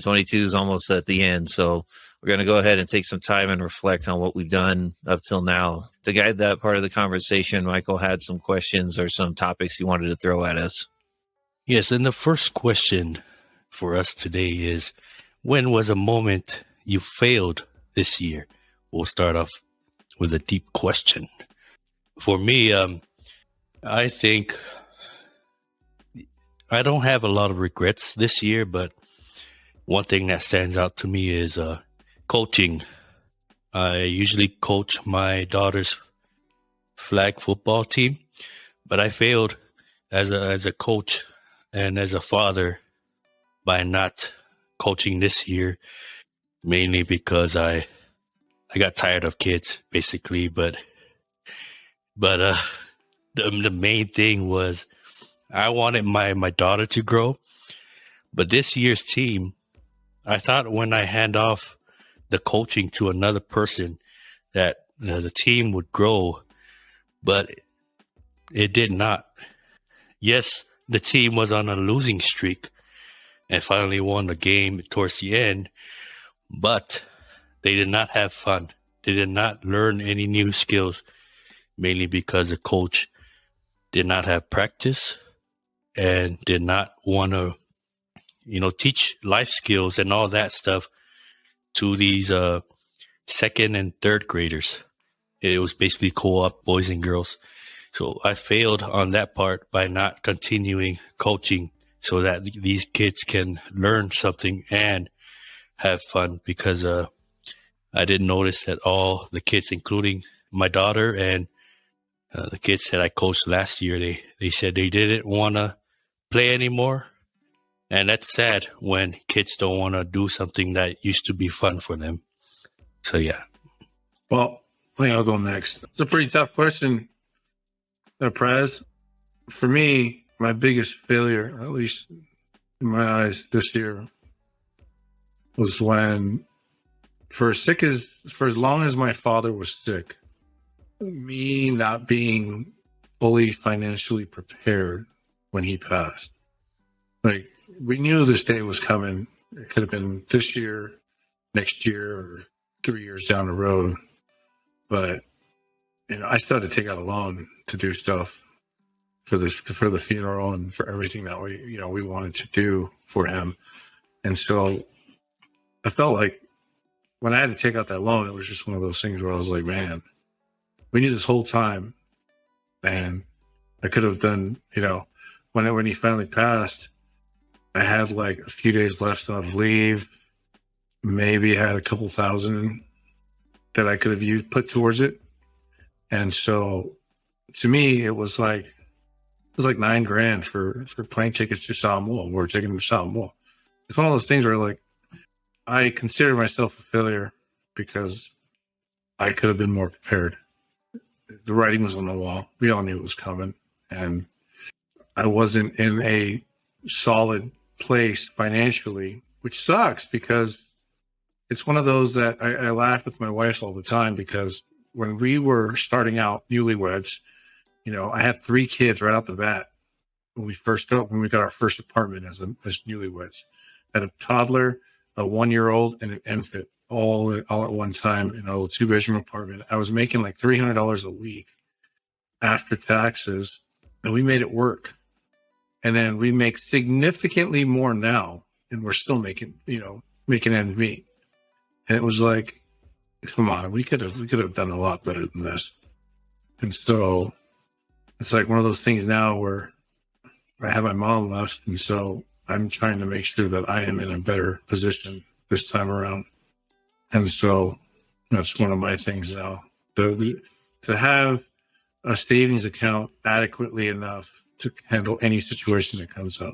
2022 is almost at the end, so we're going to go ahead and take some time and reflect on what we've done up till now. To guide that part of the conversation, Michael had some questions or some topics he wanted to throw at us. Yes, and the first question for us today is, when was a moment you failed this year? We'll start off with a deep question. For me, I think I don't have a lot of regrets this year, but one thing that stands out to me is coaching. I usually coach my daughter's flag football team, but I failed as a coach and as a father by not coaching this year, mainly because I got tired of kids, basically. But the main thing was I wanted my daughter to grow. But this year's team, I thought when I hand off the coaching to another person that the team would grow, but it did not. Yes, the team was on a losing streak and finally won the game towards the end, but they did not have fun. They did not learn any new skills, mainly because the coach did not have practice and did not want to, teach life skills and all that stuff to these second and third graders. It was basically co-op boys and girls. So I failed on that part by not continuing coaching so that these kids can learn something and have fun, because I didn't notice that all the kids, including my daughter and the kids that I coached last year, they said they didn't want to play anymore. And that's sad when kids don't want to do something that used to be fun for them. So, yeah. Well, I think I'll go next. It's a pretty tough question, Prez. For me, my biggest failure, at least in my eyes this year, was when, for as long as my father was sick, me not being fully financially prepared when he passed. Like, we knew this day was coming. It could have been this year, next year, or 3 years down the road. But, I started to take out a loan to do stuff for the funeral and for everything that we wanted to do for him. And so I felt like when I had to take out that loan, it was just one of those things where I was like, man, we knew this whole time, and I could have done, when he finally passed, I had like a few days left of leave, maybe had a couple thousand that I could have put towards it. And so to me, it was like $9,000 for plane tickets to Samoa. We're taking him to Samoa. It's one of those things where, like, I consider myself a failure because I could have been more prepared. The writing was on the wall. We all knew it was coming. And I wasn't in a solid place financially, which sucks because it's one of those that I laugh with my wife all the time, because when we were starting out newlyweds, I had 3 kids right off the bat when we got our first apartment as newlyweds. I had a toddler, a 1-year-old, and an infant all at one time in a 2-bedroom apartment. I was making like $300 a week after taxes, and we made it work. And then we make significantly more now, and we're still making ends meet. And it was like, come on, we could have done a lot better than this. And so it's like one of those things now where I have my mom left, and so I'm trying to make sure that I am in a better position this time around. And so that's one of my things now. To have a savings account adequately enough to handle any situation that comes up,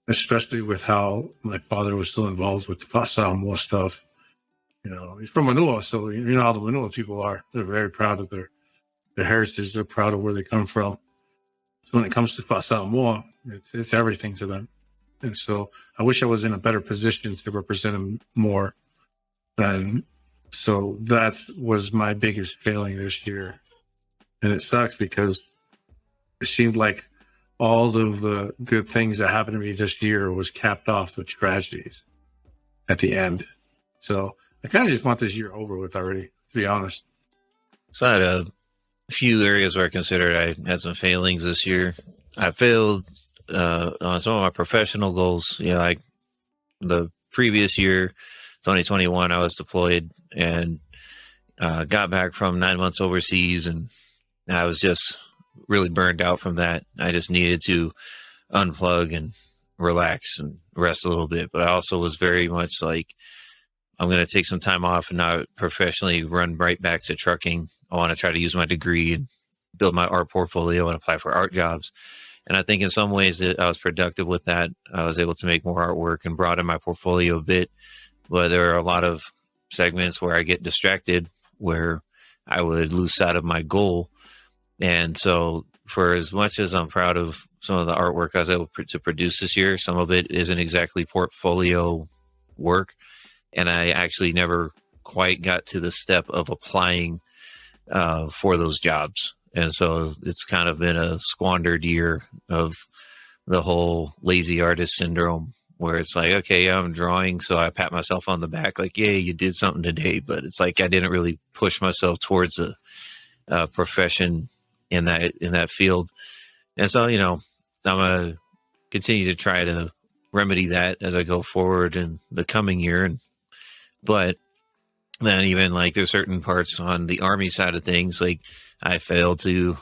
especially with how my father was still involved with the Samoa stuff. He's from Manila, so you know how the Manila people are. They're very proud of their heritage. They're proud of where they come from. So when it comes to Samoa, it's everything to them. And so I wish I was in a better position to represent them more. And so that was my biggest failing this year. And it sucks because it seemed like all of the good things that happened to me this year was capped off with tragedies. at the end. So I kind of just want this year over with already, to be honest. So I had a few areas where I considered I had some failings this year. I failed on some of my professional goals. You know, like the previous year, 2021, I was deployed and got back from 9 months overseas, and I was just really burned out from that. I just needed to unplug and relax and rest a little bit. But I also was very much like, I'm going to take some time off and not professionally run right back to trucking. I want to try to use my degree and build my art portfolio and apply for art jobs. And I think in some ways that I was productive with that. I was able to make more artwork and broaden my portfolio a bit. But there are a lot of segments where I get distracted, where I would lose sight of my goal. And so for as much as I'm proud of some of the artwork I was able to produce this year, some of it isn't exactly portfolio work. And I actually never quite got to the step of applying for those jobs. And so it's kind of been a squandered year of the whole lazy artist syndrome, where it's like, okay, yeah, I'm drawing, so I pat myself on the back, like, yeah, you did something today. But it's like I didn't really push myself towards a profession in that field. And so, you know, I'm going to continue to try to remedy that as I go forward in the coming year. But then even like there's certain parts on the Army side of things, like I failed to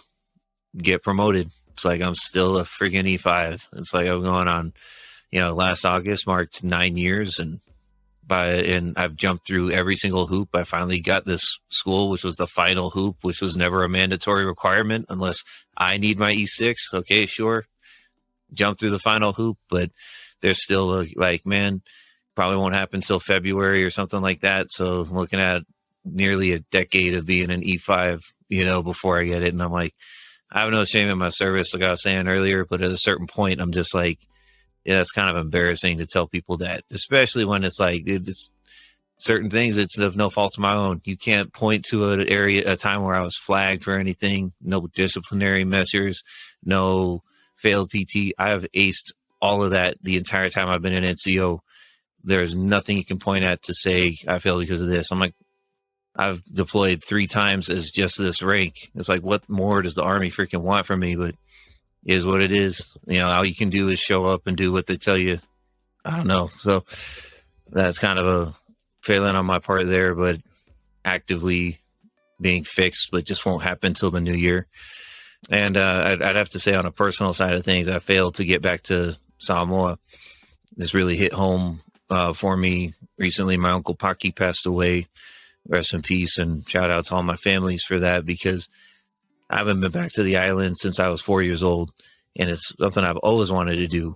get promoted. It's like I'm still a freaking E5. It's like I'm going on, you know, last August marked 9 years, and I've jumped through every single hoop. I finally got this school, which was the final hoop, which was never a mandatory requirement unless I need my E6. Okay, sure. Jump through the final hoop, but there's still like, man, probably won't happen until February or something like that. So I'm looking at nearly a decade of being an E5, you know, before I get it. And I'm like, I have no shame in my service, like I was saying earlier, but at a certain point, I'm just like, yeah, it's kind of embarrassing to tell people that, especially when it's like, dude, it's certain things, it's of no fault of my own. You can't point to a time where I was flagged for anything, no disciplinary measures, no failed PT. I have aced all of that the entire time I've been in NCO. There's nothing you can point at to say I failed because of this. I'm like, I've deployed 3 times as just this rank. It's like, what more does the Army freaking want from me? But it is what it is. You know, all you can do is show up and do what they tell you. I don't know. So that's kind of a failing on my part there, but actively being fixed, but just won't happen till the new year. And I'd have to say, on a personal side of things, I failed to get back to Samoa. This really hit home for me recently. My uncle Paki passed away. Rest in peace, and shout out to all my families for that, because I haven't been back to the island since I was 4 years old, and it's something I've always wanted to do,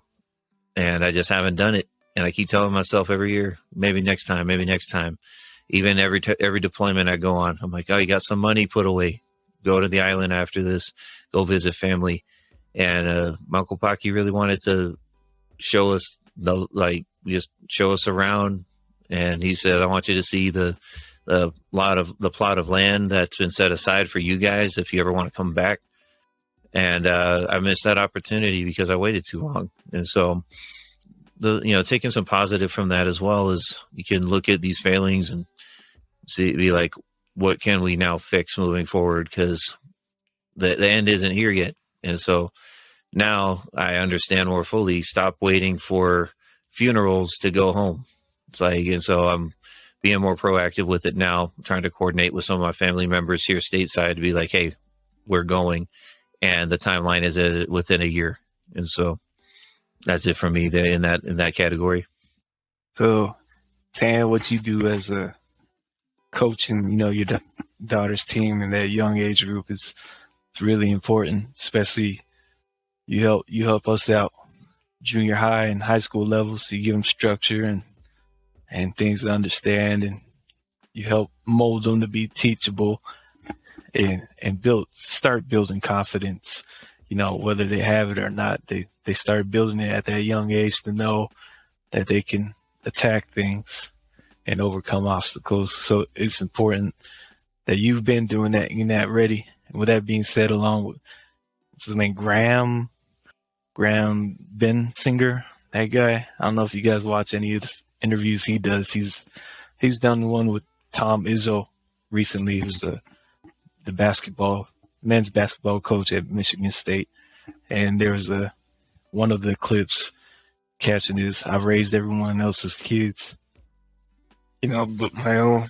and I just haven't done it. And I keep telling myself every year, maybe next time, maybe next time. Even every deployment I go on, I'm like, oh, you got some money, put away. Go to the island after this. Go visit family. And my Uncle Paki really wanted to show us just show us around. And he said, I want you to see the plot of land that's been set aside for you guys if you ever want to come back. And I missed that opportunity because I waited too long. And so taking some positive from that as well is you can look at these failings and be like, what can we now fix moving forward? Because the end isn't here yet. And so now I understand more fully. Stop waiting for funerals to go home. It's like, and so I'm being more proactive with it now, trying to coordinate with some of my family members here stateside to be like, hey, we're going. And the timeline is within a year. And so that's it for me there in that category. So, Tan, what you do as a coach and, your daughter's team in that young age group is really important, especially you help us out junior high and high school levels. You give them structure and things to understand, and you help mold them to be teachable and start building confidence, whether they have it or not. They start building it at that young age to know that they can attack things and overcome obstacles. So it's important that you've been doing that, you're not ready. And with that being said, along with, what's his name, Graham Bensinger, that guy. I don't know if you guys watch any of interviews he does. He's done one with Tom Izzo recently, who's the men's basketball coach at Michigan State. And there was one of the clips caption is, "I've raised everyone else's kids, but my own."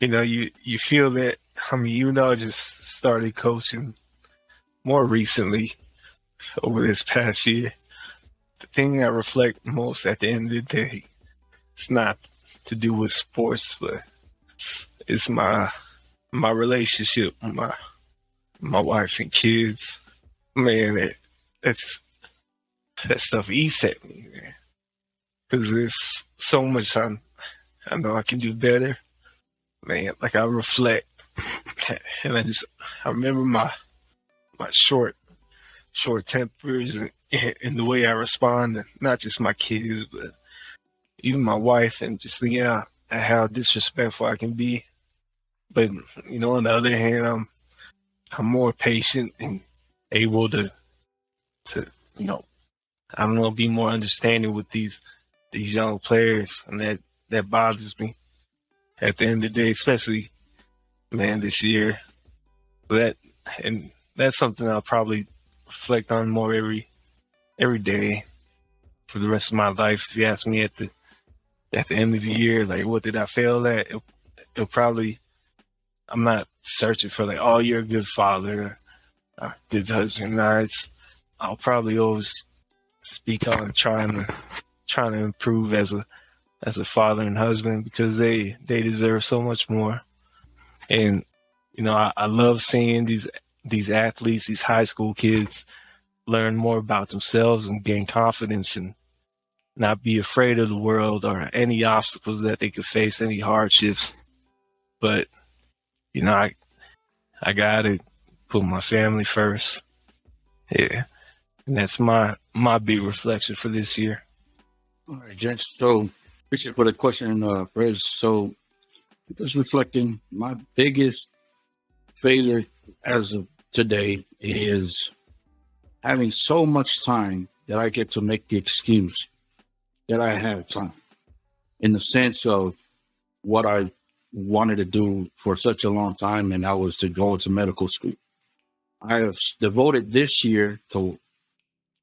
You feel that. I mean, even though I just started coaching more recently over this past year, the thing I reflect most at the end of the day, it's not to do with sports, but it's my relationship with my wife and kids. Man, that stuff eats at me, man. Because there's so much I know I can do better. Man, like I reflect, and I remember my short tempers and the way I respond, and not just my kids, but even my wife, and just thinking at how disrespectful I can be. But on the other hand, I'm more patient and able to I don't know, be more understanding with these young players, and that bothers me at the end of the day, especially, man, this year. That's something I'll probably reflect on more every day for the rest of my life. If you ask me at the end of the year, like, what did I fail at? It'll probably, I'm not searching for like, oh, you're a good father, good husband. I'll probably always speak on trying to improve as a father and husband, because they deserve so much more. And I love seeing these athletes, these high school kids, learn more about themselves and gain confidence and not be afraid of the world or any obstacles that they could face, any hardships. But I gotta put my family first. Yeah. And that's my big reflection for this year. All right, gents. So appreciate for the question, Perez. So just reflecting, my biggest failure as of today is having so much time that I get to make the excuse that I have time, in the sense of what I wanted to do for such a long time, and that was to go to medical school. I have devoted this year to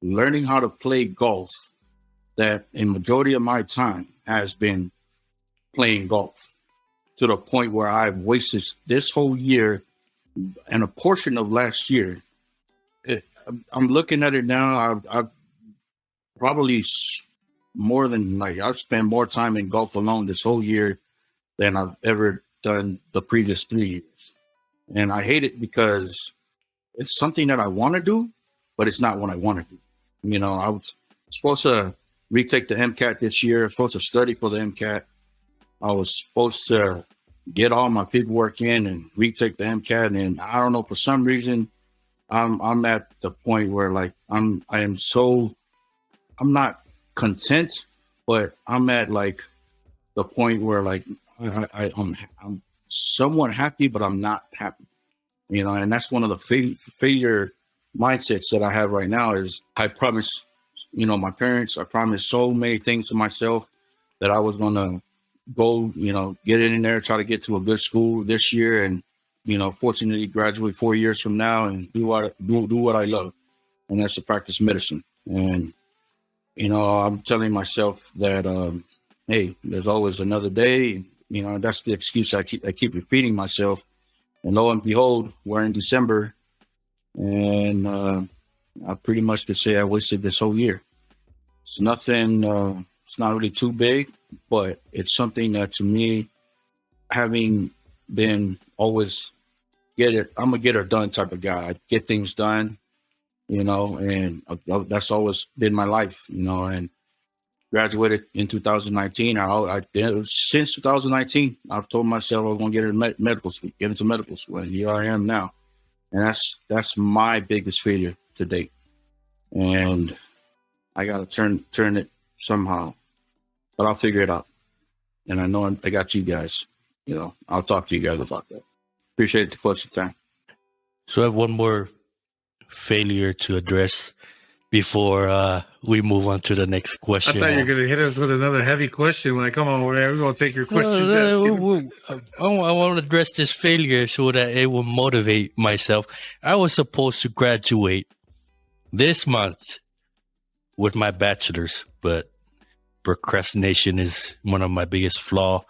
learning how to play golf, that a majority of my time has been playing golf, to the point where I've wasted this whole year and a portion of last year. I'm looking at it now. I've probably more than I've spent more time in golf alone this whole year than I've ever done the previous 3 years. And I hate it because it's something that I want to do, but it's not what I want to do. I was supposed to retake the MCAT this year. I was supposed to study for the MCAT. I was supposed to get all my paperwork in and retake the MCAT. And I don't know, for some reason, I'm at the point where I'm not content, but I'm at the point where I'm somewhat happy, but I'm not happy. And that's one of the failure mindsets that I have right now. Is I promised, my parents, I promised so many things to myself that I was going to go, get in there, try to get to a good school this year, and, fortunately graduate 4 years from now and do what I love. And that's to practice medicine. And, I'm telling myself that, hey, there's always another day. That's the excuse I keep repeating myself. And lo and behold, we're in December, and I pretty much could say I wasted this whole year. It's nothing, it's not really too big, but it's something that, to me, having been always I'm a get her done type of guy. I get things done, and that's always been my life, and graduated in 2019. Since 2019, I've told myself I was going to get into medical school, and here I am now. And that's my biggest failure to date. And I got to turn it somehow, but I'll figure it out. And I know I got you guys. I'll talk to you guys about that. Appreciate the question, time. So I have one more failure to address before we move on to the next I question. thought you were going to hit us with another heavy question. Like, come on, we're going to take your question. I want to address this failure so that it will motivate myself. I was supposed to graduate this month with my bachelor's, but procrastination is one of my biggest flaw.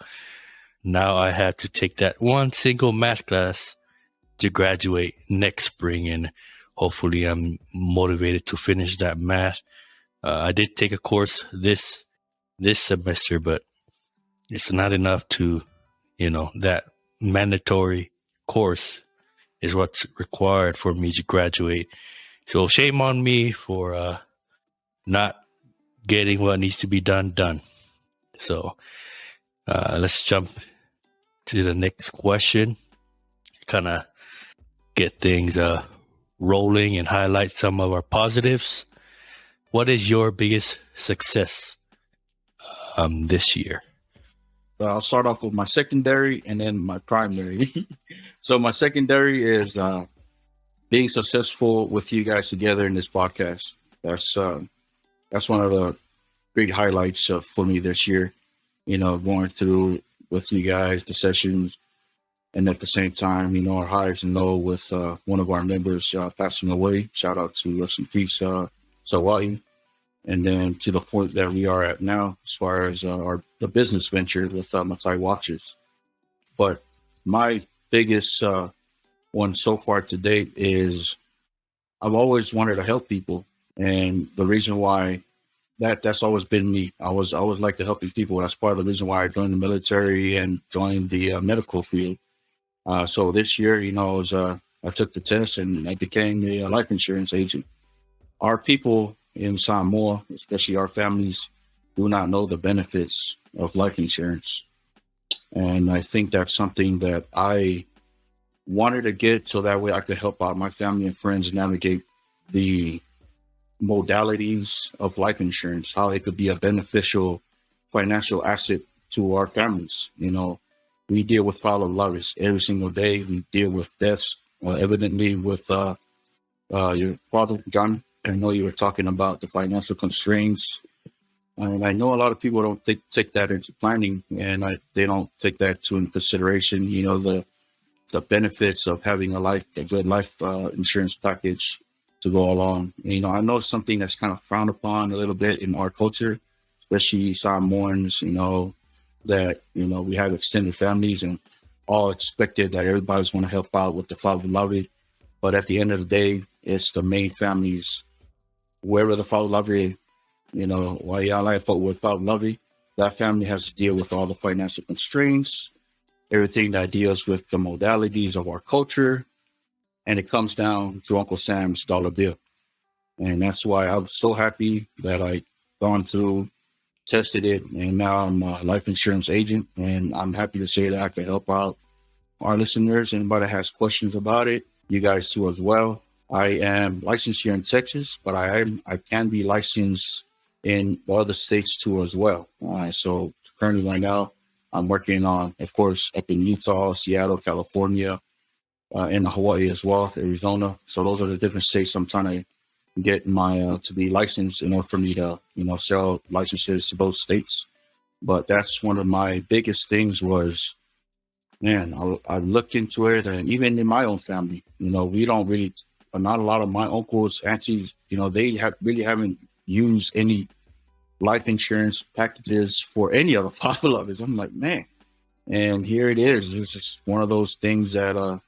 Now I have to take that one single math class to graduate next spring, and hopefully I'm motivated to finish that math. I did take a course this semester, but it's not enough to, that mandatory course is what's required for me to graduate. So shame on me for not getting what needs to be done. So let's jump to the next question. Kind of get things rolling and highlight some of our positives. What is your biggest success this year? I'll start off with my secondary and then my primary. So my secondary is being successful with you guys together in this podcast. That's one of the big highlights for me this year. Going through with you guys the sessions, and at the same time, our highs and lows with one of our members passing away. Shout out to rest in peace, Sualevai. And then to the point that we are at now, as far as the business venture with Matai watches. But my biggest one so far to date is I've always wanted to help people, and the reason why that's always been me. I always like to help these people. That's part of the reason why I joined the military and joined the medical field. So this year, I took the test and I became a life insurance agent. Our people in Samoa, especially our families, do not know the benefits of life insurance. And I think that's something that I wanted to get so that way I could help out my family and friends navigate the modalities of life insurance, how it could be a beneficial financial asset to our families. We deal with fall of lovers every single day. We deal with deaths, evidently with your father, John. I know you were talking about the financial constraints, and I know a lot of people don't take that into planning, and they don't take that into consideration. The benefits of having a good life insurance package to go along. I know it's something that's kind of frowned upon a little bit in our culture, especially Samoans. That we have extended families and all expected that everybody's going to help out with the father beloved, but at the end of the day, it's the main families. Wherever the father lovey, while y'all like with father lovey, that family has to deal with all the financial constraints, everything that deals with the modalities of our culture, and it comes down to Uncle Sam's dollar bill. And that's why I was so happy that I gone through, tested it, and now I'm a life insurance agent, and I'm happy to say that I can help out our listeners. Anybody that has questions about it, you guys too as well. I am licensed here in Texas, but I can be licensed in other states too as well. So currently right now, I'm working on, of course, up in Utah, Seattle, California, and Hawaii as well, Arizona. So those are the different states I'm trying to get my to be licensed in order for me to sell licenses to both states. But that's one of my biggest things was, man, I looked into it, and even in my own family, we don't really, not a lot of my uncles, aunties, they really haven't used any life insurance packages for any of the father lovers. I'm like, man, and here it is. It's just one of those things that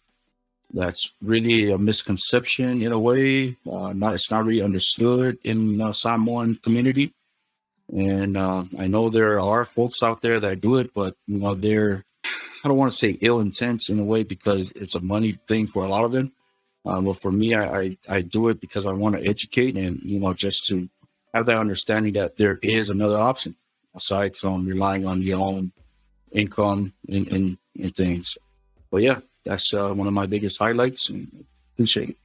that's really a misconception in a way. It's not really understood in the Samoan community. And I know there are folks out there that do it, but they're, I don't want to say ill intent in a way because it's a money thing for a lot of them. But for me, I do it because I want to educate and just to have that understanding that there is another option aside from relying on your own income and things. But yeah, that's one of my biggest highlights, and appreciate it.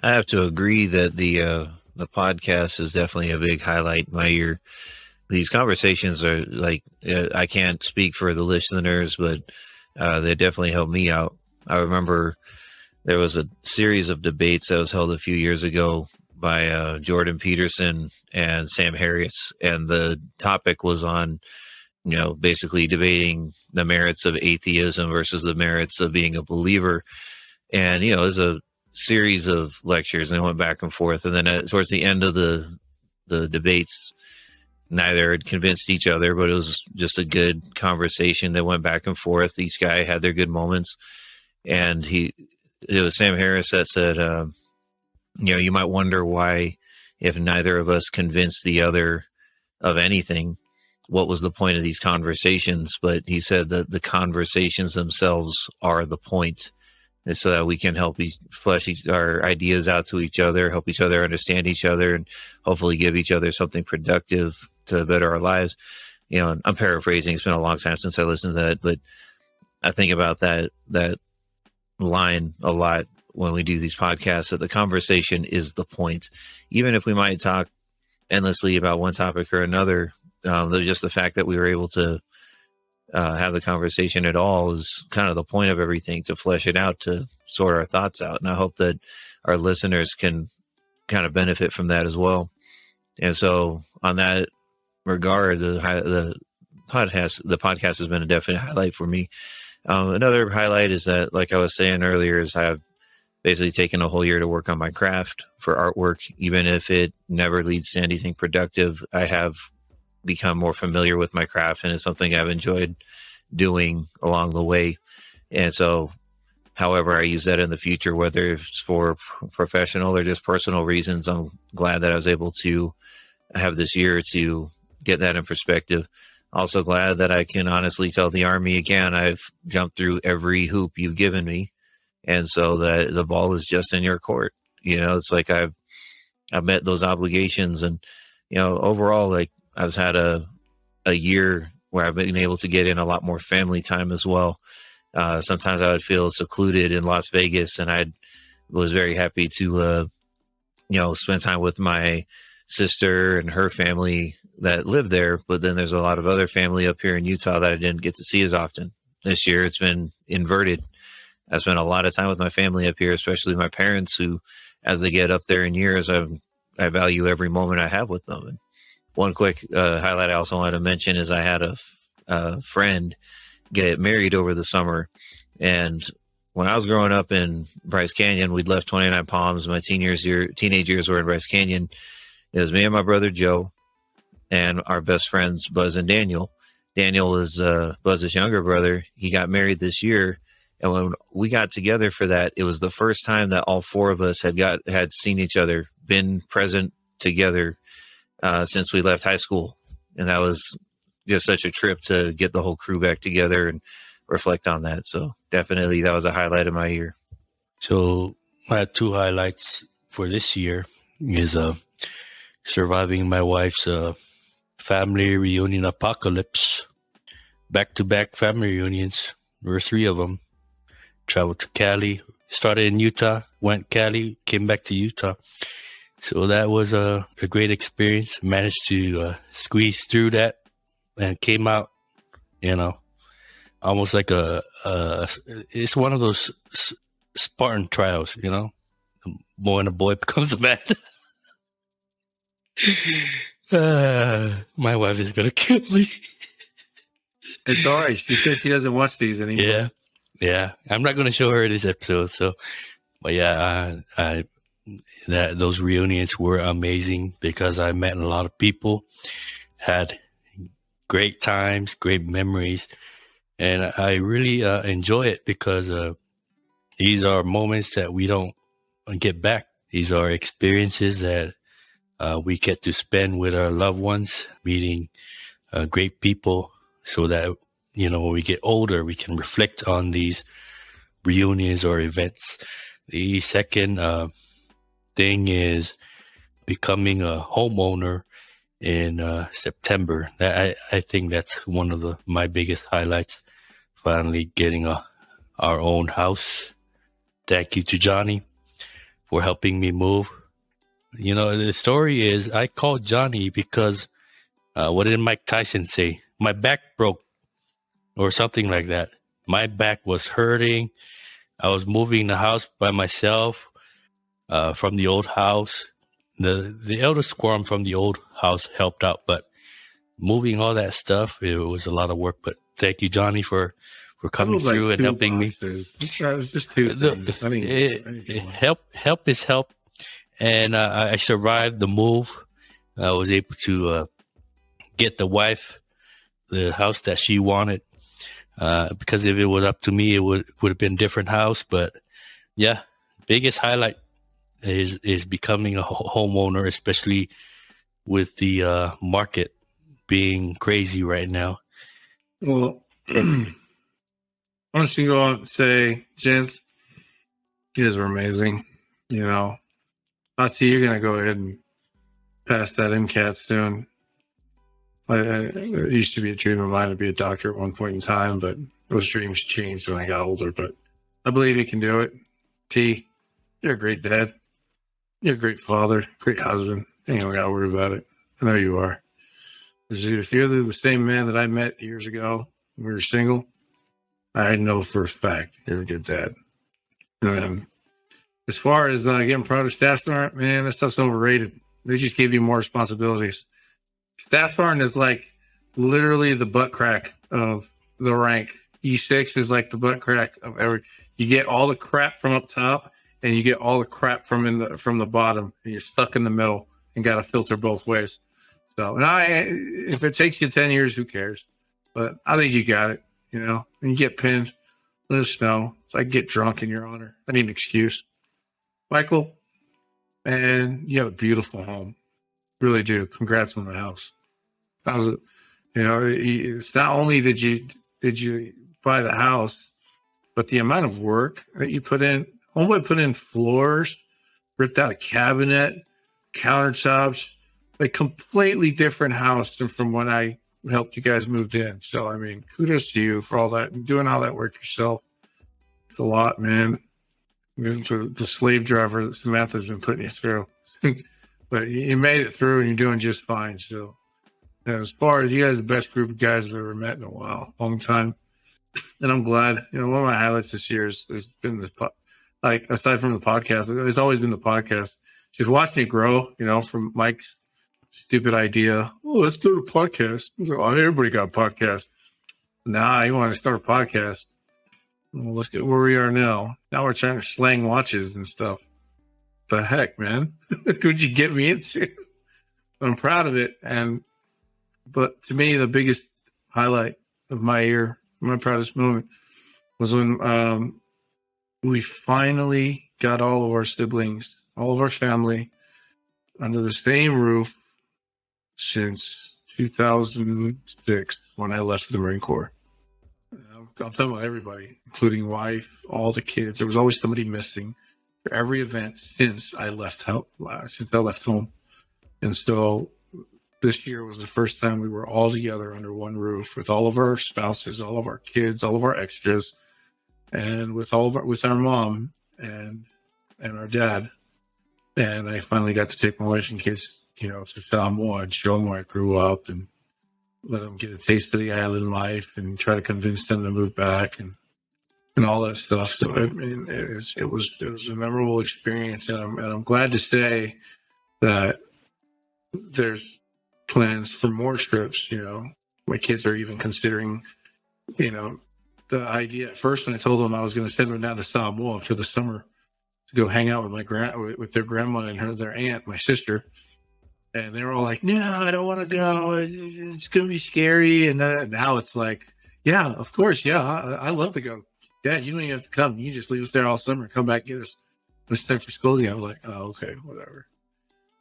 I have to agree that the podcast is definitely a big highlight my year. These conversations are like, I can't speak for the listeners, but they definitely helped me out. I remember there was a series of debates that was held a few years ago by Jordan Peterson and Sam Harris, and the topic was on, basically debating the merits of atheism versus the merits of being a believer. And, it was a series of lectures, and they went back and forth. And then towards the end of the debates, neither had convinced each other, but it was just a good conversation that went back and forth. Each guy had their good moments. And it was Sam Harris that said, you might wonder why, if neither of us convinced the other of anything, what was the point of these conversations? But he said that the conversations themselves are the point, and so that we can help flesh our ideas out to each other, help each other understand each other, and hopefully give each other something productive to better our lives. And I'm paraphrasing. It's been a long time since I listened to that, but I think about that line a lot when we do these podcasts, that the conversation is the point. Even if we might talk endlessly about one topic or another, just the fact that we were able to have the conversation at all is kind of the point of everything, to flesh it out, to sort our thoughts out. And I hope that our listeners can kind of benefit from that as well. And so on that regard, the podcast has been a definite highlight for me. Another highlight is that, like I was saying earlier, is I've basically taken a whole year to work on my craft for artwork. Even if it never leads to anything productive, I have become more familiar with my craft, and it's something I've enjoyed doing along the way. And so, however I use that in the future, whether it's for professional or just personal reasons, I'm glad that I was able to have this year to get that in perspective. Also glad that I can honestly tell the Army again, I've jumped through every hoop you've given me. And so that the ball is just in your court. It's like I've met those obligations, and, overall, like, I've had a year where I've been able to get in a lot more family time as well. Sometimes I would feel secluded in Las Vegas, and I was very happy to, spend time with my sister and her family that live there. But then there's a lot of other family up here in Utah that I didn't get to see as often. This year it's been inverted. I spent a lot of time with my family up here, especially my parents, who, as they get up there in years, I value every moment I have with them. And one quick highlight I also wanted to mention is I had a friend get married over the summer. And when I was growing up in Bryce Canyon, we'd left 29 Palms. My teenage years were in Bryce Canyon. It was me and my brother Joe and our best friends Buzz and Daniel. Daniel is Buzz's younger brother. He got married this year. And when we got together for that, it was the first time that all four of us had seen each other, been present together since we left high school. And that was just such a trip to get the whole crew back together and reflect on that. So definitely that was a highlight of my year. So I had two highlights for this year is surviving my wife's family reunion apocalypse. Back-to-back family reunions. There were 3 of them. Traveled to Cali, started in Utah, went Cali, came back to Utah. So that was a great experience. Managed to squeeze through that and came out, almost like it's one of those Spartan trials, the boy and a boy becomes a man. My wife is going to kill me. It's all right. She said she doesn't watch these anymore. Yeah. I'm not going to show her this episode. So, but yeah, those reunions were amazing because I met a lot of people, had great times, great memories, and I really enjoy it because these are moments that we don't get back. These are experiences that we get to spend with our loved ones, meeting great people, so that when we get older, we can reflect on these reunions or events. The second thing is becoming a homeowner in September. I think that's one of my biggest highlights. Finally getting our own house. Thank you to Johnny for helping me move. The story is I called Johnny because what did Mike Tyson say? My back broke or something like that. My back was hurting. I was moving the house by myself from the old house. the elder squirm from the old house helped out, but moving all that stuff, it was a lot of work. But thank you, Johnny, for coming through and helping me. It was just two things. Help is help, and I survived the move. I was able to get the wife the house that she wanted. Because if it was up to me, it would have been a different house. But yeah, biggest highlight is becoming a homeowner, especially with the market being crazy right now. Well, I'm just gonna go out and say, gents, you guys were amazing. You know, Ati, you're gonna go ahead and pass that MCAT soon. It used to be a dream of mine to be a doctor at one point in time, but those dreams changed when I got older. But I believe you can do it. T, you're a great dad. You're a great father, great husband. You ain't gotta worry about it. I know you are. If you're the same man that I met years ago when we were single, I know for a fact you're a good dad. And as far as getting proud of staff sergeant, man, that stuff's overrated. They just give you more responsibilities. Staff sergeant is like literally the butt crack of the rank. E6 is like the butt crack of every. You get all the crap from up top, and you get all the crap from the bottom, and you're stuck in the middle and got to filter both ways. So, and if it takes you 10 years, who cares? But I think you got it. You know, when you get pinned, let us know so I can get drunk in your honor. I need an excuse. Michael, man, you have a beautiful home. Really do. Congrats on the house. That was, it's not only did you buy the house, but the amount of work that you put in. Homeboy put in floors, ripped out a cabinet, countertops, a completely different house than from when I helped you guys moved in. So, I mean, kudos to you for all that and doing all that work yourself. It's a lot, man. For the slave driver that Samantha's been putting you through. But you made it through and you're doing just fine. So, as far as you guys, the best group of guys I've ever met in a while, long time. And I'm glad, one of my highlights this year has been this, aside from the podcast, it's always been the podcast. Just watching it grow, from Mike's stupid idea. Oh, let's do a podcast. Like, oh, everybody got a podcast. Nah, you want to start a podcast. Well, let's get where we are now. Now we're trying to slang watches and stuff. The heck, man? Could you get me into? I'm proud of it. But to me, the biggest highlight of my year, my proudest moment, was when we finally got all of our siblings, all of our family, under the same roof since 2006 when I left the Marine Corps. I'm talking about everybody, including wife, all the kids. There was always somebody missing for every event since I left home. And so this year was the first time we were all together under one roof with all of our spouses, all of our kids, all of our extras, and with our mom and our dad. And I finally got to take my wife and kids, to Samoa and show them where I grew up and let them get a taste of the island life and try to convince them to move back and all that stuff. So I mean, it was a memorable experience, and I'm glad to say that there's plans for more trips. My kids are even considering, the idea at first when I told them I was going to send them down to Samoa for the summer to go hang out with with their grandma and their aunt, my sister. And they were all like, no, I don't want to go. It's going to be scary. And now it's like, yeah, of course. Yeah, I love to go. Dad, you don't even have to come. You just leave us there all summer and come back and get us. It's time for school again. I'm like, oh, okay, whatever.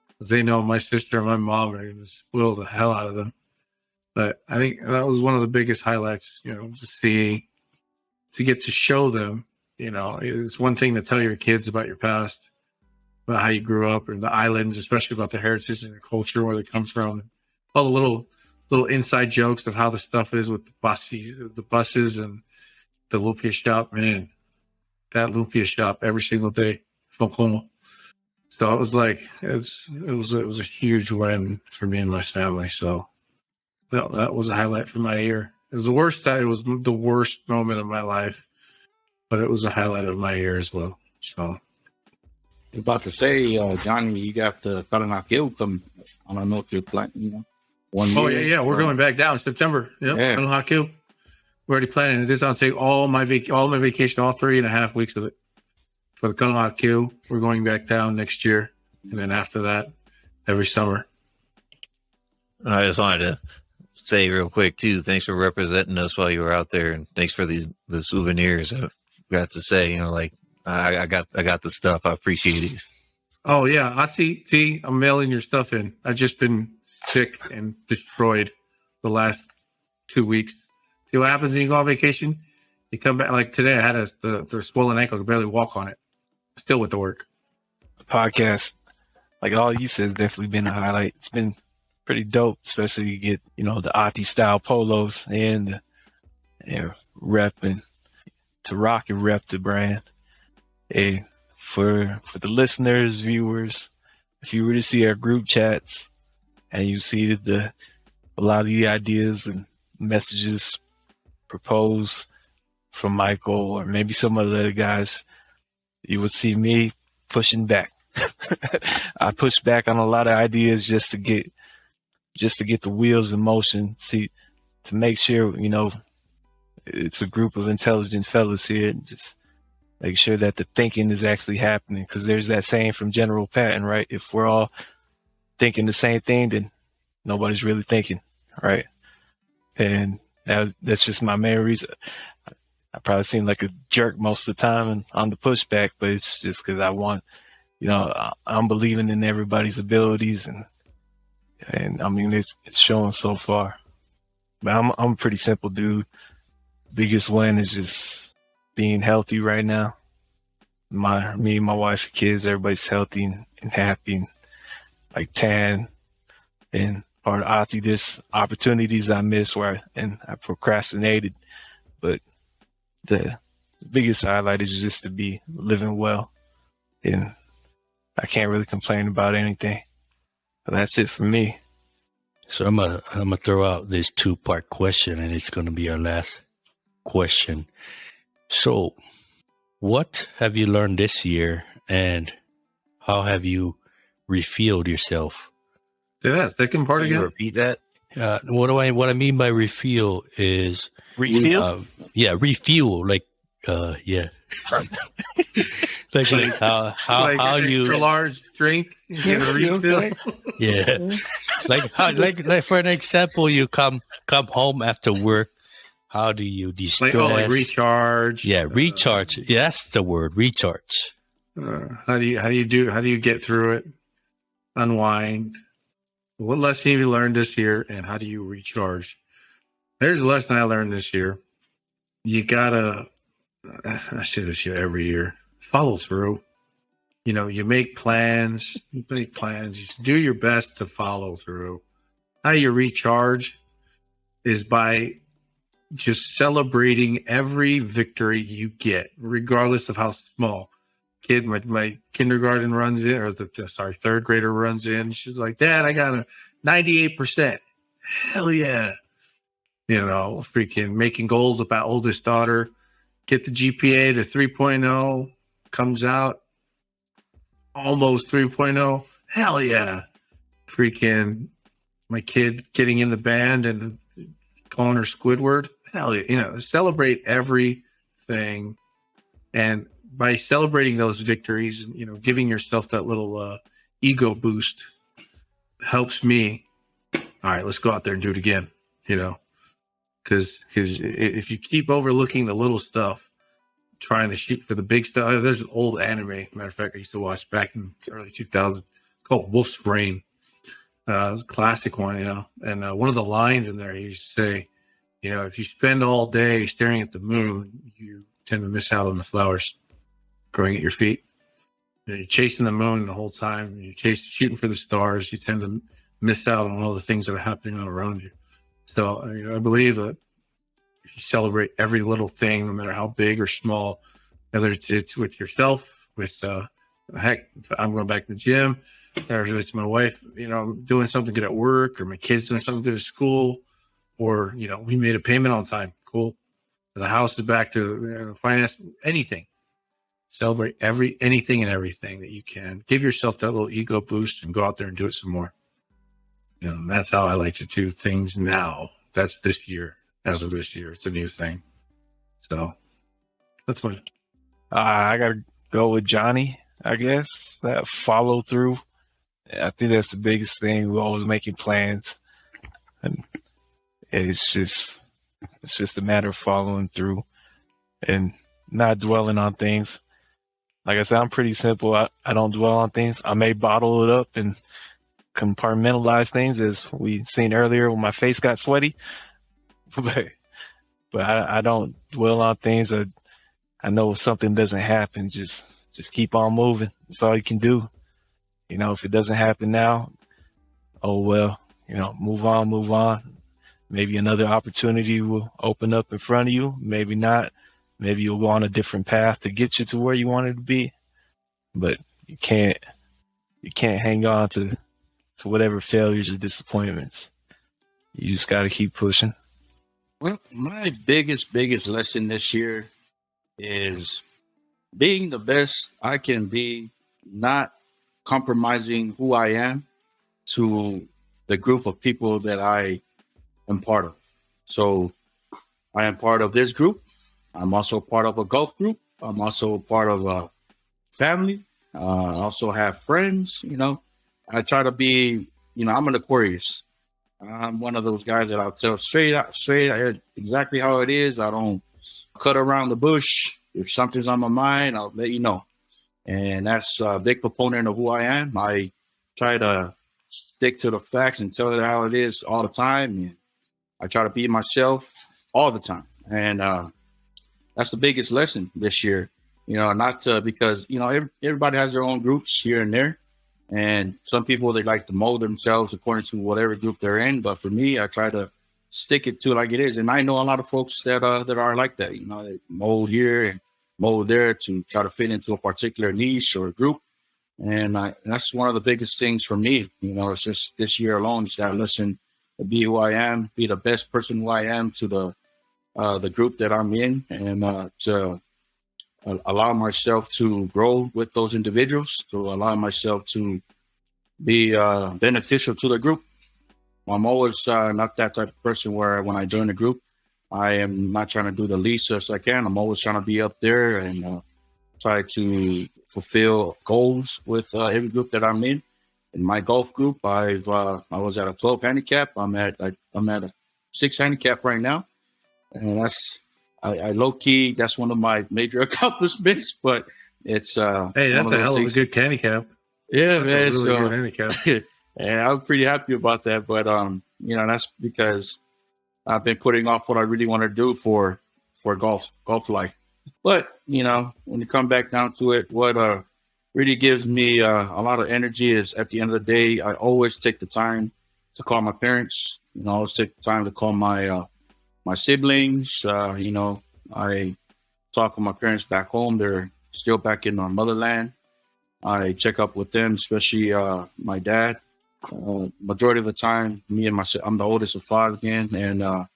Because they know my sister and my mom are going to spoil the hell out of them. But I think that was one of the biggest highlights, to get to show them, it's one thing to tell your kids about your past, about how you grew up and the islands, especially about the heritage and the culture, where they come from, all the little inside jokes of how the stuff is with the buses and the lumpia shop. Man, that lumpia shop every single day. So it was like it was a huge win for me and my family. So that was a highlight for my year. It was the worst moment of my life, but it was a highlight of my year as well. So About to say, Johnny, you got the Karanakil come. I don't know if you're planning. Oh yeah, we're going back down September. Yep. Yeah. We're already planning. This I'll take all my vacation, all 3.5 weeks of it for the Karanakil. We're going back down next year, and then after that, every summer. I just wanted to say real quick too, thanks for representing us while you were out there, and thanks for the souvenirs. I forgot to say, like I got the stuff. I appreciate it. Oh yeah, see, I'm mailing your stuff in. I've just been sick and destroyed the last 2 weeks. See what happens when you go on vacation? You come back like today. I had the swollen ankle. I could barely walk on it. Still with the work. Podcast, like all you said, has definitely been a highlight. It's been pretty dope, especially you get the Ati style polos and rep and to rock and rep the brand. Hey, for the listeners, viewers, if you were to see our group chats and you see a lot of the ideas and messages proposed from Michael or maybe some of the other guys, you would see me pushing back. I push back on a lot of ideas just to get the wheels in motion. See, to make sure it's a group of intelligent fellas here, and just make sure that the thinking is actually happening. Because there's that saying from General Patton, right? If we're all thinking the same thing, then nobody's really thinking, right? And that's just my main reason. I probably seem like a jerk most of the time and on the pushback, but it's just because I want, I'm believing in everybody's abilities, and I mean it's showing so far. But I'm a pretty simple dude. Biggest win is just being healthy right now. Me, my wife, and kids, everybody's healthy and happy, and like Tan and part of Ati. There's opportunities I missed I procrastinated, but the biggest highlight is just to be living well, and I can't really complain about anything. But that's it for me. So I'm gonna throw out this 2-part question, and it's gonna be our last question. So, what have you learned this year, and how have you refueled yourself? Yeah, second part Can you again. repeat that? What I mean by refuel is Refuel? refuel. Like, yeah. like how Like how an you extra large drink, you get a refill. yeah like how like for an example, you come home after work. How do you de-stress? like recharge. Yeah, recharge. Yeah, that's the word, recharge. How do you get through it? Unwind. What lesson have you learned this year, and how do you recharge? There's a lesson I learned this year. You gotta. I say this year every year. Follow through. You make plans. You do your best to follow through. How you recharge is by just celebrating every victory you get, regardless of how small. My kindergarten runs in, or third grader runs in. She's like, "Dad, I got a 98%. Hell yeah. Freaking making goals about oldest daughter. Get the GPA to 3.0, comes out almost 3.0. Hell yeah. Freaking my kid getting in the band and calling her Squidward. Hell yeah. Celebrate everything. And by celebrating those victories, giving yourself that little ego boost helps me. All right, let's go out there and do it again, because if you keep overlooking the little stuff, trying to shoot for the big stuff. There's an old anime, matter of fact, I used to watch back in the early 2000s called Wolf's Rain. It was a classic one, and one of the lines in there, he used to say, if you spend all day staring at the moon, you tend to miss out on the flowers growing at your feet. You're chasing the moon the whole time. You're shooting for the stars. You tend to miss out on all the things that are happening all around you. So I believe that if you celebrate every little thing, no matter how big or small, whether it's with yourself, with heck, I'm going back to the gym, or it's my wife, doing something good at work, or my kids doing something good at school, or we made a payment on time. Cool. The house is back to finance, anything. Celebrate anything and everything that you can. Give yourself that little ego boost and go out there and do it some more. And that's how I like to do things now. That's this year. As of this year, it's a new thing. So that's what. I gotta go with Johnny, I guess. That follow through. I think that's the biggest thing. We're always making plans, and it's just a matter of following through and not dwelling on things. Like I said, I'm pretty simple. I don't dwell on things. I may bottle it up and compartmentalize things, as we seen earlier when my face got sweaty. But I don't dwell on things. I know if something doesn't happen, just keep on moving. That's all you can do. You know, if it doesn't happen now, oh well, you know, move on. Maybe another opportunity will open up in front of you. Maybe not. Maybe you'll go on a different path to get you to where you wanted to be. But you can't hang on to whatever failures or disappointments. You just got to keep pushing. Well, my biggest lesson this year is being the best I can be, not compromising who I am to the group of people that I am part of. So I am part of this group. I'm also part of a golf group. I'm also part of a family. I also have friends, you know. I try to be, you know, I'm an Aquarius. I'm one of those guys that I'll tell straight exactly how it is. I don't cut around the bush. If something's on my mind, I'll let you know. And that's a big proponent of who I am. I try to stick to the facts and tell it how it is all the time. And I try to be myself all the time. And that's the biggest lesson this year. You know, not because, you know, everybody has their own groups here and there. And some people, they like to mold themselves according to whatever group they're in. But for me, I try to stick it to like it is. And I know a lot of folks that are like that. You know, they mold here and mold there to try to fit into a particular niche or group. And that's one of the biggest things for me. You know, it's just this year alone, just gotta listen to be who I am, be the best person who I am to the group that I'm in, and to allow myself to grow with those individuals, to allow myself to be beneficial to the group. I'm always not that type of person where when I join a group, I am not trying to do the least as I can. I'm always trying to be up there and try to fulfill goals with every group that I'm in. In my golf group, I was at a 12 handicap. I'm at a 6 handicap right now, and I low key, that's one of my major accomplishments. But it's hey, that's a hell of a good handicap. Yeah, That's man. a really good handicap. And I'm pretty happy about that. But you know, that's because I've been putting off what I really want to do for golf life. But you know, when you come back down to it, what really gives me a lot of energy is at the end of the day, I always take the time to call my parents. You know, I always take the time to call my siblings. You know, I talk with my parents back home. They're still back in our motherland. I check up with them, especially my dad. Majority of the time, I'm the oldest of 5 again, and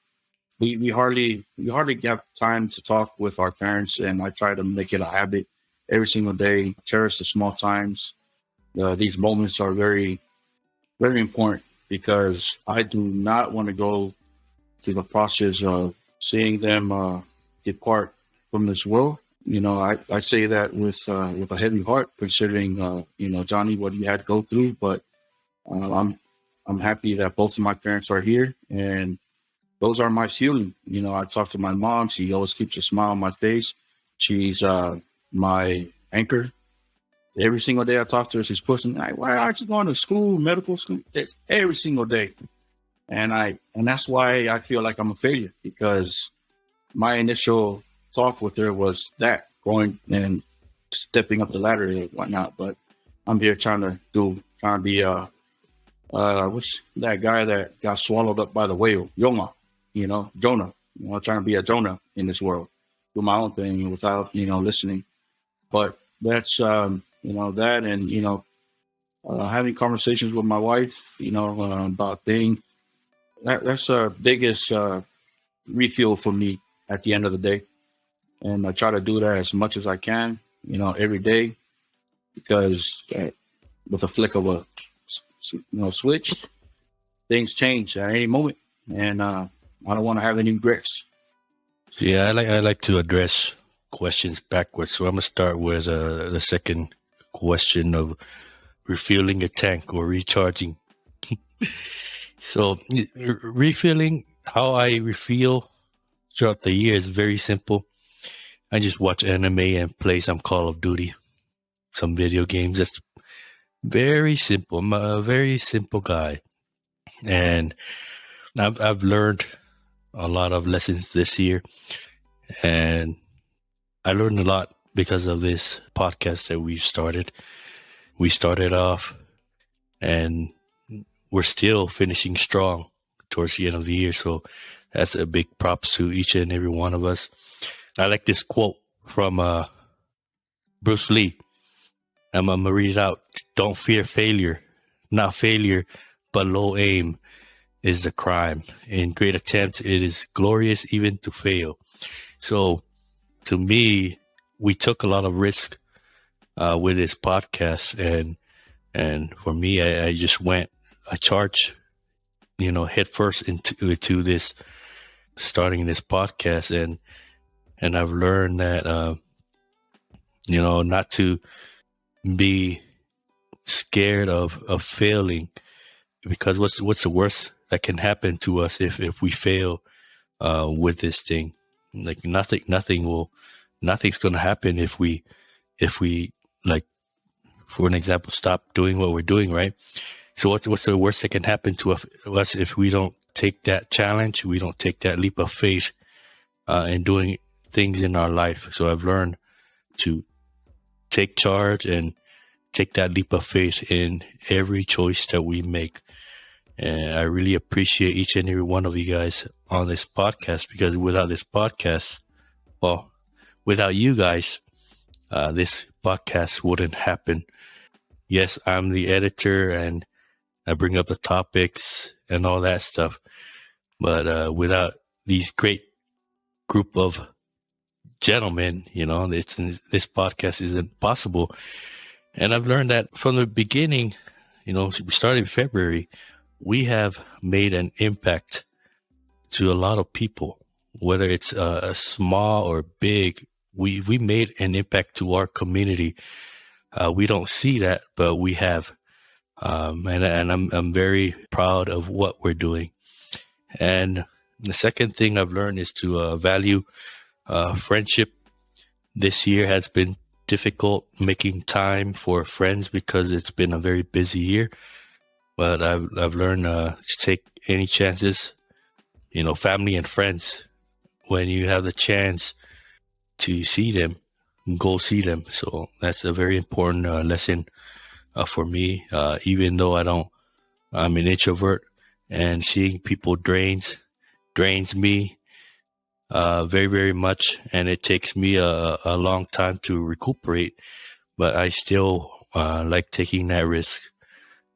we hardly have time to talk with our parents. And I try to make it a habit every single day. Cherish the small times. These moments are very, very important because I do not want to go through the process of seeing them depart from this world. You know, I say that with a heavy heart, considering you know, Johnny, what he had to go through. But I'm happy that both of my parents are here, and those are my fueling. You know, I talk to my mom. She always keeps a smile on my face. She's my anchor. Every single day I talk to her, she's pushing, like, why aren't you going to school, medical school? It's every single day. And that's why I feel like I'm a failure, because my initial talk with her was that, going and stepping up the ladder and whatnot. But I'm here trying to be what's that guy that got swallowed up by the whale? Jonah. You know, trying to be a Jonah in this world, do my own thing without, you know, listening. But that's you know, that, and you know, having conversations with my wife, you know, about things. That's the biggest refuel for me at the end of the day. And I try to do that as much as I can. every day, because with a flick of a switch, things change at any moment, and I don't want to have any regrets. Yeah, I like to address questions backwards. So I'm gonna start with the second question of refueling a tank or recharging. So refilling, how I refuel throughout the year is very simple. I just watch anime and play some Call of Duty, some video games. That's very simple. I'm a very simple guy, and I've learned a lot of lessons this year, and I learned a lot because of this podcast that we've started. We started off, and we're still finishing strong towards the end of the year. So that's a big props to each and every one of us. I like this quote from Bruce Lee. I'm going to read it out. Don't fear failure. Not failure, but low aim is the crime. In great attempts, it is glorious even to fail. So to me, we took a lot of risk with this podcast. And for me, I just went, I charged, head first into this, starting this podcast. And I've learned that, not to be scared of failing, because what's the worst that can happen to us if we fail with this thing? Like nothing's going to happen if we like, for an example, stop doing what we're doing, right? So what's the worst that can happen to us if we don't take that challenge, we don't take that leap of faith in doing things in our life? So I've learned to take charge and take that leap of faith in every choice that we make. And I really appreciate each and every one of you guys on this podcast, because without this podcast, without you guys, this podcast wouldn't happen. Yes, I'm the editor and I bring up the topics and all that stuff. But without these great group of gentlemen, this podcast isn't possible. And I've learned that from the beginning, we started in February, we have made an impact to a lot of people, whether it's a small or big. We made an impact to our community. We don't see that, but we have. And I'm very proud of what we're doing. And the second thing I've learned is to value friendship. This year has been difficult making time for friends because it's been a very busy year. But I've learned to take any chances, family and friends. When you have the chance to see them, go see them. So that's a very important lesson for me. Even though I'm an introvert, and seeing people drains me very, very much. And it takes me a long time to recuperate, but I still like taking that risk.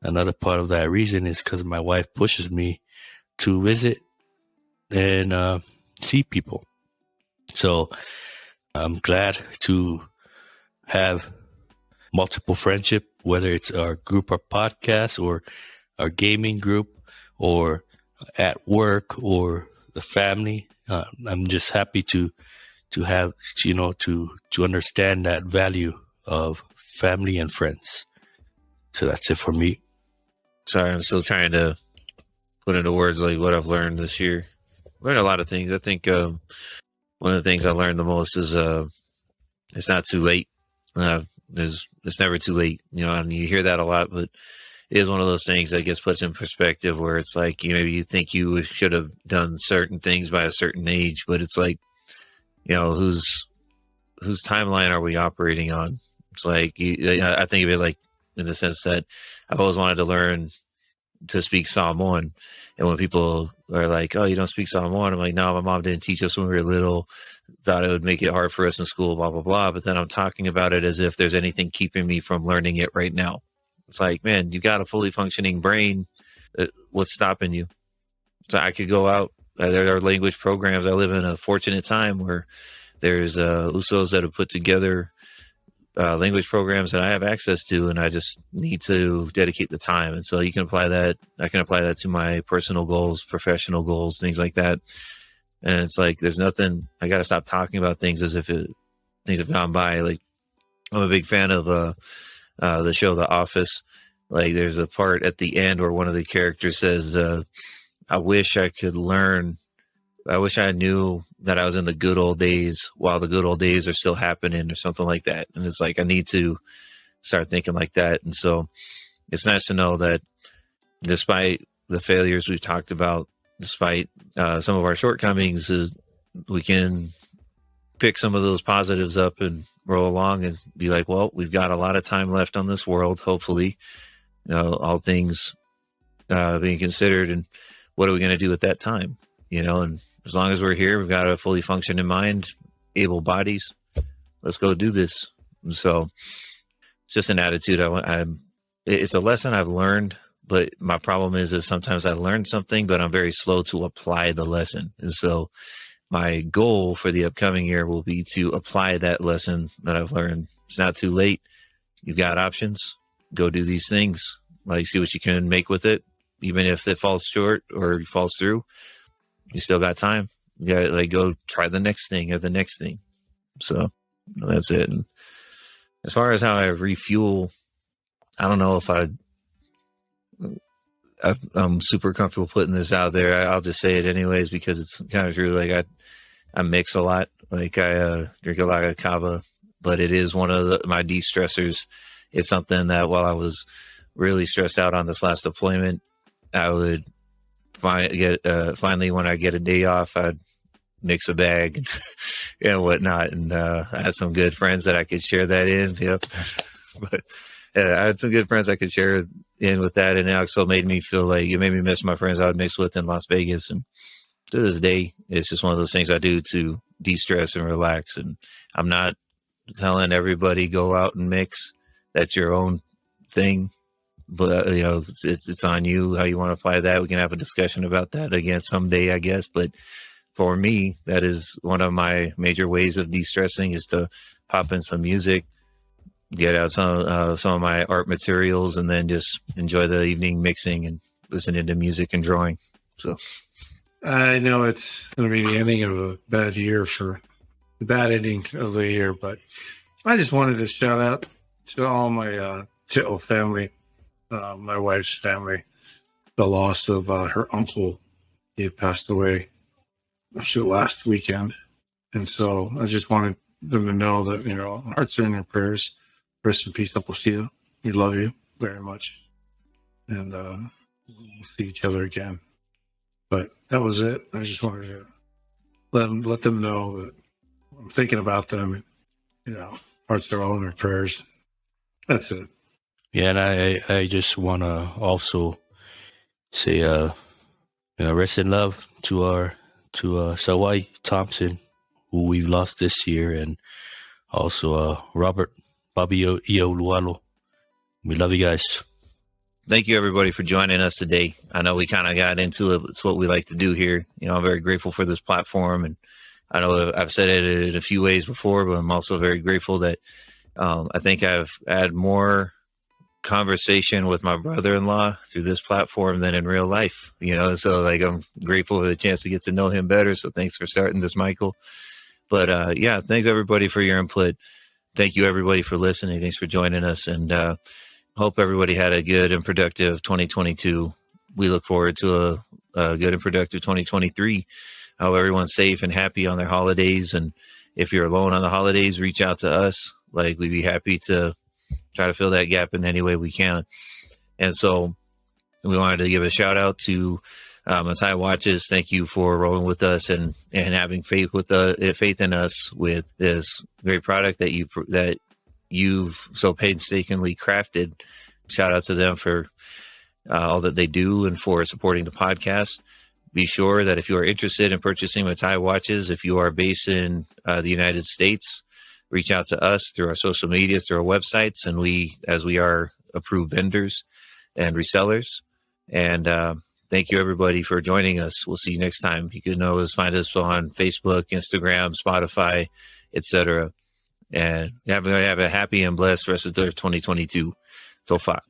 Another part of that reason is because my wife pushes me to visit and see people. So I'm glad to have multiple friendship, whether it's our group or podcast or our gaming group or at work or the family. I'm just happy to have, to understand that value of family and friends. So that's it for me. Sorry, I'm still trying to put into words like what I've learned this year. Learned a lot of things. I think one of the things I learned the most is it's not too late. It's never too late. And you hear that a lot, but it is one of those things that gets put in perspective where it's like, maybe you think you should have done certain things by a certain age, but it's like, whose timeline are we operating on? It's like, I think of it like in the sense that I've always wanted to learn to speak Samoan. And when people are like, oh, you don't speak Samoan, I'm like, no, my mom didn't teach us when we were little, thought it would make it hard for us in school, blah, blah, blah. But then I'm talking about it as if there's anything keeping me from learning it right now. It's like, man, you got a fully functioning brain. What's stopping you? So I could go out. There are language programs. I live in a fortunate time where there's USOs that have put together language programs that I have access to, and I just need to dedicate the time. And so you can apply that. I can apply that to my personal goals, professional goals, things like that. And it's like, there's nothing, I got to stop talking about things as if things have gone by. Like, I'm a big fan of the show The Office. Like, there's a part at the end where one of the characters says, I wish I knew that I was in the good old days while the good old days are still happening, or something like that. And it's like, I need to start thinking like that. And so it's nice to know that despite the failures we've talked about, despite some of our shortcomings, we can pick some of those positives up and roll along and be like, well, we've got a lot of time left on this world, hopefully, all things being considered. And what are we going to do with that time? And as long as we're here, we've got a fully functioning mind, able bodies. Let's go do this. And so it's just an attitude. It's a lesson I've learned, but my problem is sometimes I learn something, but I'm very slow to apply the lesson. And so my goal for the upcoming year will be to apply that lesson that I've learned. It's not too late. You've got options. Go do these things. Like, see what you can make with it. Even if it falls short or falls through, you still got time. You got to go try the next thing or the next thing. So that's it. And as far as how I refuel, I don't know if I'm super comfortable putting this out there. I'll just say it anyways, because it's kind of true. Like, I mix a lot. Like, I drink a lot of kava, but it is one of my de-stressors. It's something that while I was really stressed out on this last deployment, I would finally when I get a day off, I'd mix a bag and whatnot. And I had some good friends that I could share that in. Yep. But I had some good friends I could share in with that. And it also made me feel like it made me miss my friends I would mix with in Las Vegas. And to this day, it's just one of those things I do to de-stress and relax. And I'm not telling everybody go out and mix. That's your own thing. But it's on you how you want to apply that. We can have a discussion about that again someday, I guess. But for me, that is one of my major ways of de-stressing, is to pop in some music, get out some of my art materials, and then just enjoy the evening mixing and listening to music and drawing. So I know it's going to be the ending of a bad year for the bad ending of the year, but I just wanted to shout out to all my Chittle family. My wife's family, the loss of her uncle. He had passed away last weekend. And so I just wanted them to know that, hearts are in their prayers. Rest in peace, Uncle Steve. We love you very much. And we'll see each other again. But that was it. I just wanted to let them know that I'm thinking about them. Hearts are all in their prayers. That's it. Yeah, and I just want to also say, rest in love to Sualevai Thompson, who we've lost this year, and also Robert Bobby Iolualo. We love you guys. Thank you, everybody, for joining us today. I know we kind of got into it. It's what we like to do here. I'm very grateful for this platform, and I know I've said it in a few ways before, but I'm also very grateful that I think I've had more conversation with my brother-in-law through this platform than in real life, so I'm grateful for the chance to get to know him better. So thanks for starting this, Michael. But thanks everybody for your input. Thank you everybody for listening. Thanks for joining us, and hope everybody had a good and productive 2022. We look forward to a good and productive 2023. I hope everyone's safe and happy on their holidays, and if you're alone on the holidays, reach out to us. We'd be happy to try to fill that gap in any way we can. And so we wanted to give a shout out to Matai Watches. Thank you for rolling with us and having faith in us with this great product that you've so painstakingly crafted. Shout out to them for all that they do and for supporting the podcast. Be sure that if you are interested in purchasing Matai Watches, if you are based in the United States, reach out to us through our social medias, through our websites, and we are approved vendors and resellers. And thank you, everybody, for joining us. We'll see you next time. You can always find us on Facebook, Instagram, Spotify, etc. And have a happy and blessed rest of their 2022 so far.